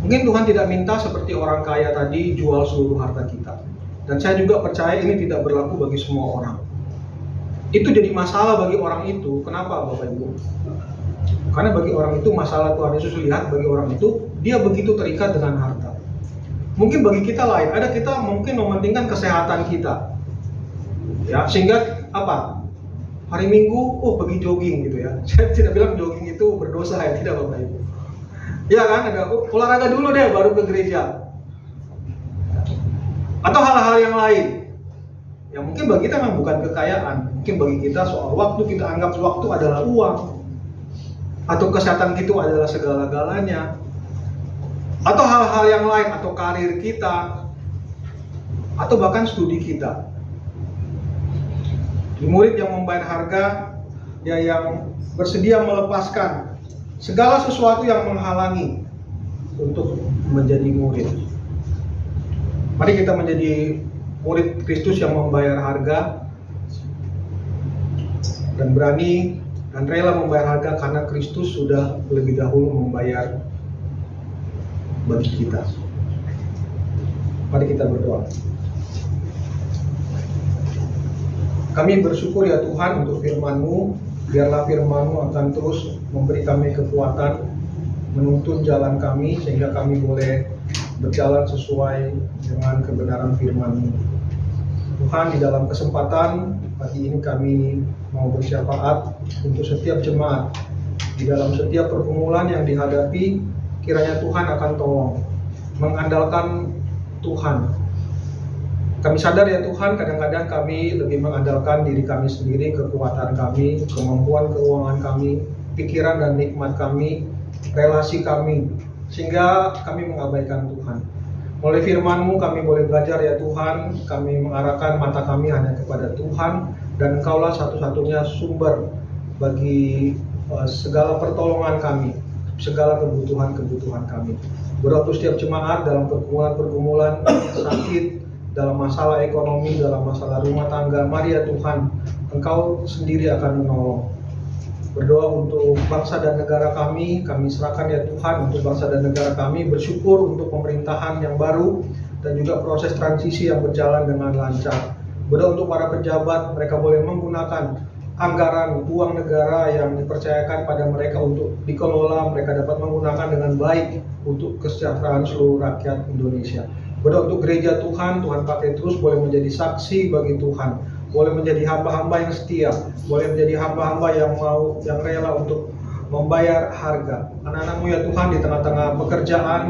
Mungkin Tuhan tidak minta seperti orang kaya tadi jual seluruh harta kita. Dan saya juga percaya ini tidak berlaku bagi semua orang. Itu jadi masalah bagi orang itu. Kenapa Bapak Ibu? Karena bagi orang itu masalah Tuhan Yesus lihat bagi orang itu dia begitu terikat dengan harta. Mungkin bagi kita lain, ada kita mungkin mementingkan kesehatan kita. Ya, sehingga apa? Hari Minggu, pergi jogging gitu ya. Saya tidak bilang jogging itu berdosa ya, tidak Bapak Ibu. Ya kan, ada olahraga dulu deh baru ke gereja. Atau hal-hal yang lain yang mungkin bagi kita memang bukan kekayaan. Mungkin bagi kita soal waktu, kita anggap waktu adalah uang, atau kesehatan itu adalah segala-galanya, atau hal-hal yang lain, atau karir kita, atau bahkan studi kita. Murid yang membayar harga, ya yang bersedia melepaskan segala sesuatu yang menghalangi untuk menjadi murid. Mari kita menjadi murid Kristus yang membayar harga dan berani dan rela membayar harga karena Kristus sudah lebih dahulu membayar bagi kita. Mari kita berdoa. Kami bersyukur ya Tuhan untuk firman-Mu. Biarlah firman-Mu akan terus memberi kami kekuatan, menuntun jalan kami sehingga kami boleh berjalan sesuai dengan kebenaran firman-Mu. Tuhan, di dalam kesempatan pagi ini kami mau bersyafaat untuk setiap jemaat. Di dalam setiap pergumulan yang dihadapi, kiranya Tuhan akan tolong, mengandalkan Tuhan. Kami sadar ya Tuhan, kadang-kadang kami lebih mengandalkan diri kami sendiri, kekuatan kami, kemampuan keuangan kami, pikiran dan nikmat kami, relasi kami, sehingga kami mengabaikan Tuhan. Oleh firman-Mu kami boleh belajar ya Tuhan, kami mengarahkan mata kami hanya kepada Tuhan, dan Engkaulah satu-satunya sumber bagi segala pertolongan kami, segala kebutuhan-kebutuhan kami. Berdoa setiap jemaat dalam pergumulan-pergumulan, sakit, dalam masalah ekonomi, dalam masalah rumah tangga, mari ya Tuhan, Engkau sendiri akan menolong. Berdoa untuk bangsa dan negara kami serahkan ya Tuhan untuk bangsa dan negara kami, bersyukur untuk pemerintahan yang baru dan juga proses transisi yang berjalan dengan lancar. Berdoa untuk para pejabat, mereka boleh menggunakan anggaran uang negara yang dipercayakan pada mereka untuk dikelola, mereka dapat menggunakan dengan baik untuk kesejahteraan seluruh rakyat Indonesia. Berdoa untuk gereja Tuhan, Tuhan pakai terus boleh menjadi saksi bagi Tuhan, boleh menjadi hamba-hamba yang setia, boleh menjadi hamba-hamba yang rela untuk membayar harga. Anak-Anak-Mu ya Tuhan, di tengah-tengah pekerjaan,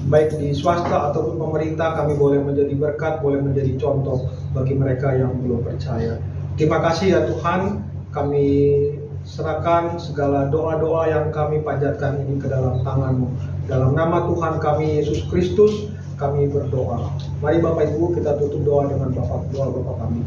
baik di swasta ataupun pemerintah, kami boleh menjadi berkat, boleh menjadi contoh bagi mereka yang belum percaya. Terima kasih ya Tuhan, kami serahkan segala doa-doa yang kami panjatkan ini ke dalam tangan-Mu. Dalam nama Tuhan kami Yesus Kristus kami berdoa. Mari Bapak Ibu kita tutup doa dengan doa Bapa kami.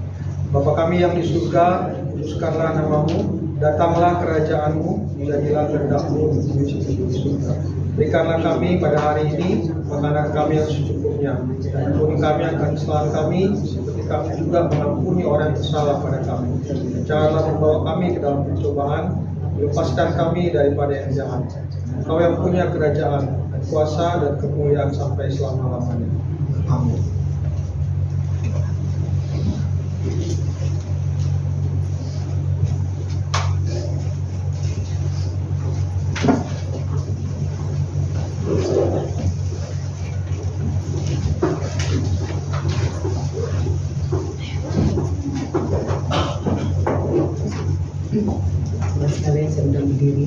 Bapa kami yang di surga, kuduskanlah namamu, datanglah kerajaanmu, jadilah kehendak-Mu di surga. Berikanlah kami pada hari ini makanan kami yang secukupnya, dan ampuni kami akan kesalahan kami, seperti kami juga mengampuni orang yang bersalah pada kami. Janganlah membawa kami ke dalam pencobaan, lepaskan kami daripada yang jahat. Engkau yang punya kerajaan, dan kuasa dan kemuliaan sampai selama-lamanya. Amin. Saudara sekalian, saya undang berdiri.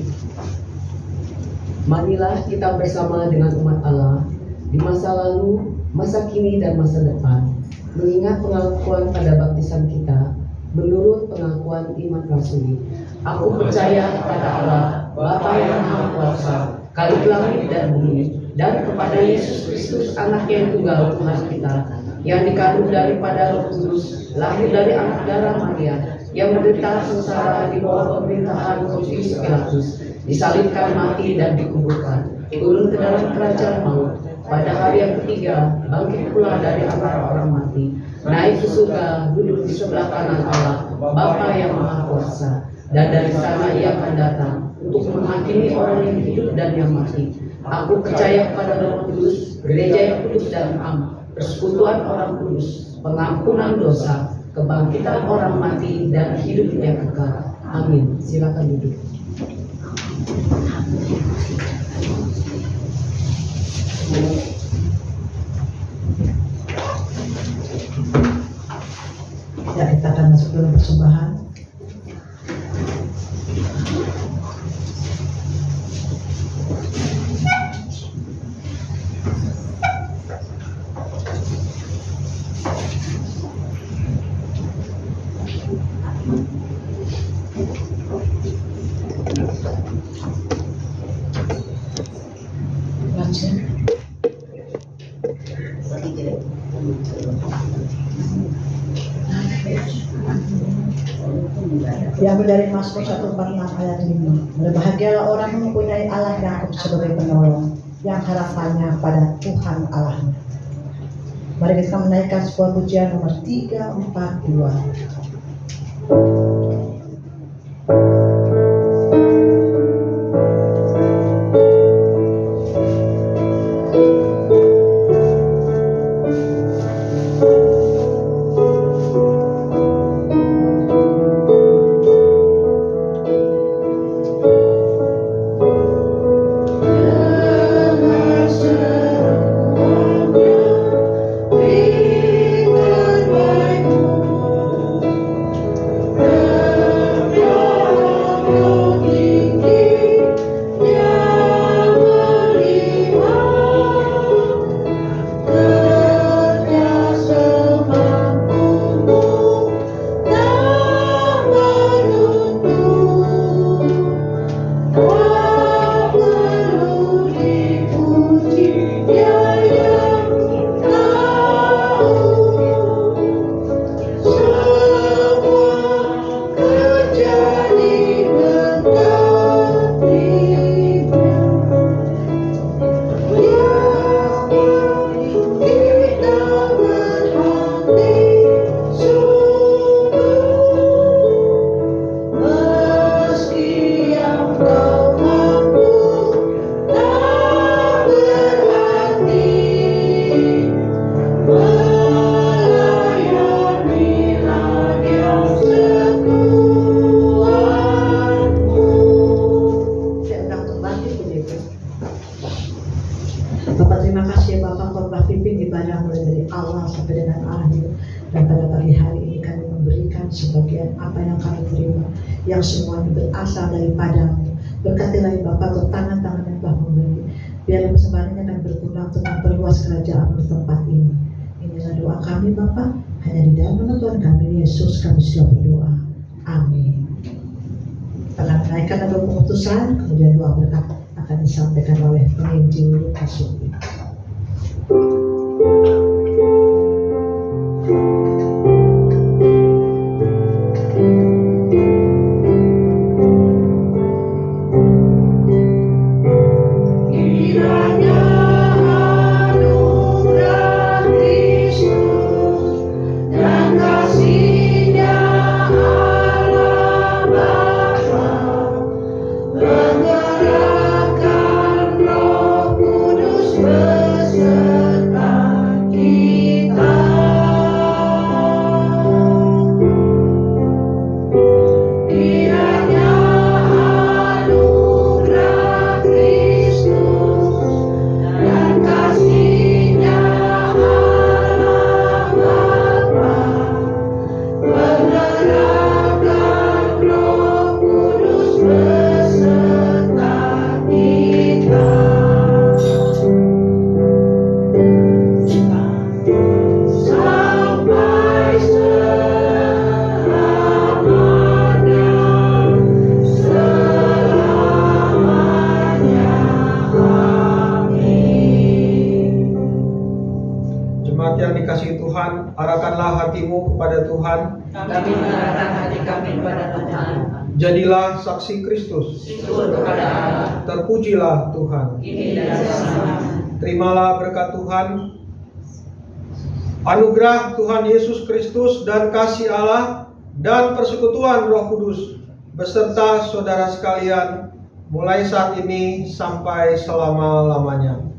Marilah kita bersama dengan umat Allah di masa lalu, masa kini, dan masa depan mengingat pengakuan pada baptisan kita menurut pengakuan iman rasuli. Aku percaya kepada Allah, Bapa yang Maha Kuasa, Khalik langit dan bumi, dan kepada Yesus Kristus, Anaknya yang tunggal Tuhan kita, yang dikandung daripada Roh Kudus, lahir dari anak darah Maria, yang menderita sengsara di bawah pemerintahan Pontius Pilatus, disalibkan, mati, dan dikuburkan, turun ke dalam kerajaan maut, pada hari yang ketiga bangkit pula dari antara orang mati, naik ke surga, duduk di sebelah kanan Allah, Bapa yang Maha Kuasa, dan dari sana Ia akan datang untuk menghakimi orang yang hidup dan yang mati. Aku percaya kepada Roh Kudus, gereja yang kudus dan am, persekutuan orang kudus, pengampunan dosa, kebangkitan orang mati, dan hidup yang kekal. Amin. Silakan duduk. Ya, kita akan masuk dalam persembahan. Diambil dari Mazmur 146 ayat 5. Berbahagialah orang yang mempunyai Allah Yakub sebagai penolong, yang harapannya pada Tuhan Allahnya. Mari kita menaikkan sebuah pujian nomor 342. Bapak, terima kasih ya Bapak, khotbah pimpin ibadah mulai dari awal sampai dengan akhir. Dan pada pagi hari ini kami memberikan sebagian apa yang kami terima, yang semuanya berasal daripadamu. Berkatilah ya Bapak untuk tangan-tangan yang telah memberi, biar persembahan ini akan berguna untuk memperluas kerajaan di tempat ini. Inilah doa kami Bapak, hanya di dalam nama Tuhan kami Yesus kami sudah berdoa. Amin. Kita akan menaikkan doa pengutusan, kemudian doa berkat akan disampaikan oleh penginjil Lukas. Kiranya anugerah Kristus dan kasih-Nya Allah Bapa, menggerakkan Roh Kudus beserta kita. Kiranya anugerah Kristus dan kasih-Nya Allah Bapa, menggerakkan Roh Kudus beserta kita. Sampai selamanya, selamanya. Amin. Jemaat yang dikasihi Tuhan, arahkanlah hatimu kepada Tuhan. Kami mengarahkan hati kami kepada Tuhan. Jadilah saksi Kristus. Syukur kepada Allah. Terpujilah Tuhan. Kini dan selama. Terimalah berkat Tuhan. Anugerah Tuhan Yesus Kristus dan kasih Allah dan persekutuan Roh Kudus beserta saudara sekalian mulai saat ini sampai selama-lamanya.